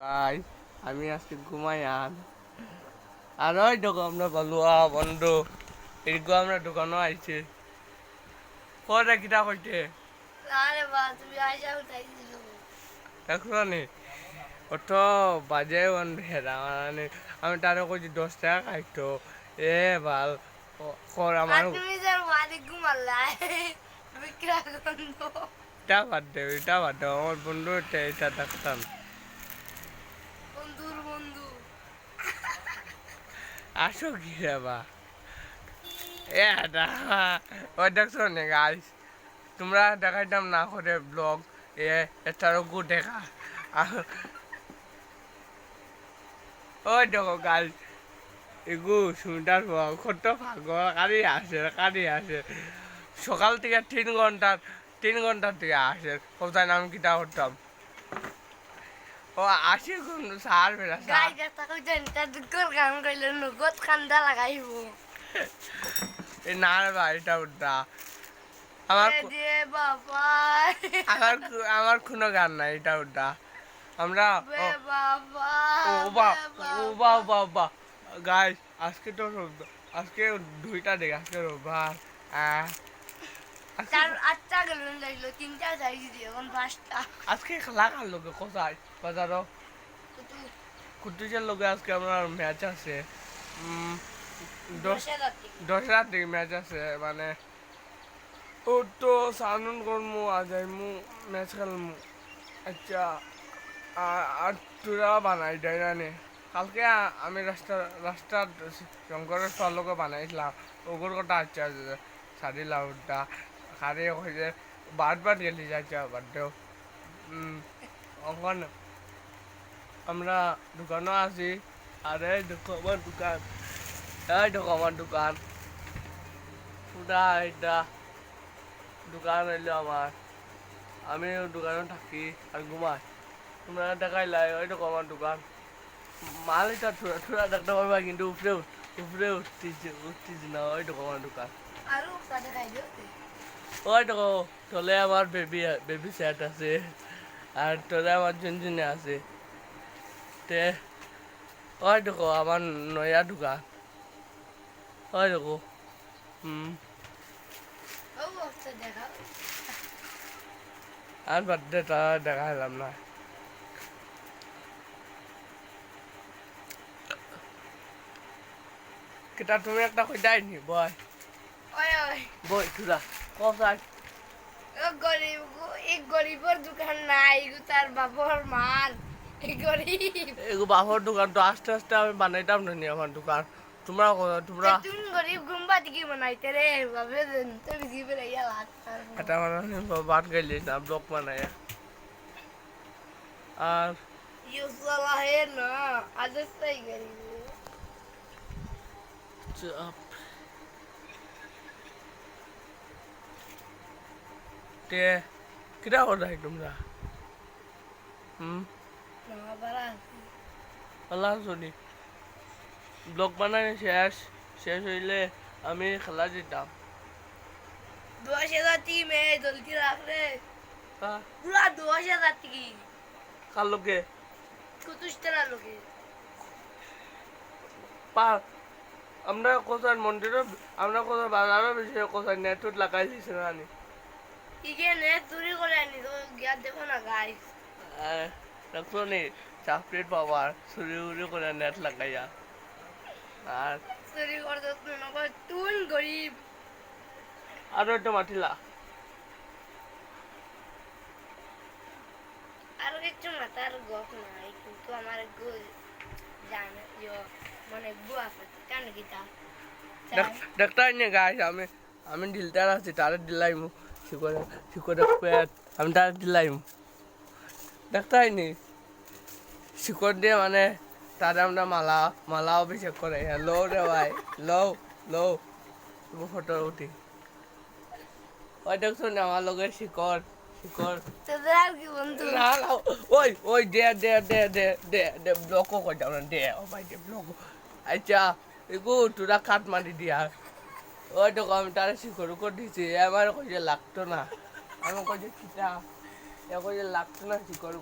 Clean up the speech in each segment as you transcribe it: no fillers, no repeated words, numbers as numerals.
Guys আমি আজকে ঘুমাই আর ওই দেখো আমরা বলুয়া বন্ধু এদিকে আমরা দোকানও আইছে কটা কিটা কইতে আরে বাহ তুমি আইসা উঠাইছিল দেখো নি অত বাজে বন্ধু হেরা মানে আমি তারে কইছি 10 টাকা খাইতো এ ভাল কর আমার আর তুমি যে মালিক ঘুমাল্লা বিক্রা গন্ধ এটা বাদ দে আমার বন্ধু এটা দেখতাম বন্ধুর বন্ধু আসো কি রে বা ওই দেখছো নি গাইস তোমরা দেখাইতাম না করে ব্লগ এটারও গু দেখা ওই দেখো গাইস এগু সুমিটার কত ভাগর কারি আসে সকাল থেকে 3 ঘন্টা থেকে আসে কোথায় নাম কিটা করতাম ও আসে কোন সার বেড়া গাই গাতা কই জানি তার দুকর গান কইলে নগদ খান্দা লাগাইব এই না রে ভাই এটা ওটা আমার দে বাবা আমার কোনো গান নাই এটা ওটা আমরা বে বাবা বা গাইস আজকে 2টা দিকে আজকে রোববার চার আটটা গেল যাইলো তিনটা যাইছি এখন পাঁচটা আজকে খেলা কার লোকে কোথায় বাজারও কুতু কুটুসের লোকে আজকে আমার ম্যাচ আছে 10 10টার দিকে ম্যাচ আছে মানে ও তো সানুন করমু আজ আইমু ম্যাচ খেলমু আচ্ছা আর তোরা বানাই দেয় না কালকে আমি রাস্তা শঙ্করের ফলকে বানাইছিলাম ওগুর কথা আচ্ছা সারিলাম ওটা খারে হয়েছে বারবার গেলি যাচ্ছে বার্থডেও অঙ্কন আমরা দোকানও আছি আরে দেখো আমার দোকান এই দেখো আমার দোকান পুরা এটা দোকান এলো আমার আমি দোকানে থাকি আর ঘুমাই তোমরা দেখাইলাই ওই দেখো আমার দোকান মাল এটা থোড়া দেখতে পারবা কিন্তু উপরে উঠতেছি না ওই দেখো আমার দোকান আরো সাথে খাই দিও ওই দেখো তলে আমার বেবি সেট আছে আর তলে আমার ঝুনঝুনে আছে তে ওই দেখো আমার নয়া দোকান ওই দেখো ও বক্সটা দেখাও আর বার্থডেটা দেখাইলাম না কিটা তুমি একটা কইতাই নি বয় ওই ওই বই তুরা কোথায় এই গরিবের দোকান নাই তার বাবার মাল এই গরিব এগো বাপর দোকান তো আস্তে আস্তে আমি বানাইতাম না নি আমার দোকান তোমরা তুমি গরিব গুম্বা দিকে বানাইতে রে বাবে তুমি কি বলে ইয়া লাগতা এটা মানে বাদ গেলি না ব্লক বানাই আর ইউসালা হে না আদেশ তাই গরিব চাপ তে কিটা করলাই তোমরা না বারা আল্লাহ শুনি ব্লগ বানাই শেষ হইলে আমি খেলা যেতাম 2000 টিম এ জলদি রাখ রে হ্যাঁ পুরা 2000 টিকি কার লোকে কুতুশতলা লোকে পা আমরা কোথায় মন্দিরে আমরা কোথায় বাজারের বিষয়ে কোথায় নেটউট লাগাই দিছি না নি ইগে নে চুরি করে আনি তো গিয়া দেখো না গাইস দেখছো নি চাকরির পাওয়ার চুরি উড়ি করে নেট লাগাইয়া আর চুরি করতে না তুই গরিব আরো একটা মাতিলা আর কিছু মাথার গপ নাই কিন্তু আমার গো জানে মানে গো আছে কেন কি তা দেখতাই নি গাইস আমি দিলটার আছি তারে দিলাইমু শিকড়ে পেট আমি তারে দিলাইমু দেখতাই নি শিকড় দিয়ে মানে তারে আমরা মালা অভিষেক করে লো রে ভাই লো ফটো উঠি ওই দেখছো না আমার লগে শিকড় তোদের আর কি বন্ধু না ওই দে ব্লক করতাম না দে ও ভাই দে ব্লক আচ্ছা এগো তোরা কাট মারি দিয়া ওই তো আমি তারা শিকড় করে দিছি আমার কইছে লাগতো না আমি কইছে কিটা এ কইছে লাগতো না শিকড়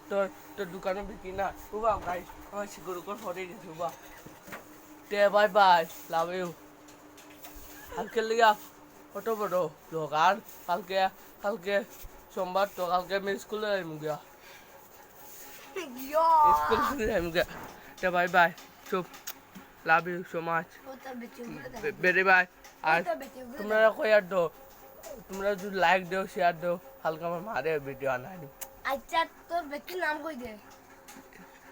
তোর তোর দোকানে বিক্রি না উবা গাইস আমার শিকড় উপর পড়ে গেছে উবা তে বাই বাই লাভ ইউ কালকে লিগা কত বড় লোক আর কালকে কালকে সোমবার তো কালকে আমি স্কুলে যাইম গিয়া Yo. স্কুলে যাইম গিয়া তে বাই বাই চুপ love you so much Puta bicho. Very bye আর Puta bicho. তোমরা কয়ার দো তোমরা যদি লাইক দেও শেয়ার দেও কালকে আমার মারে ভিডিও আনাই আচ্ছা তোর ব্যক্তির নাম কই দে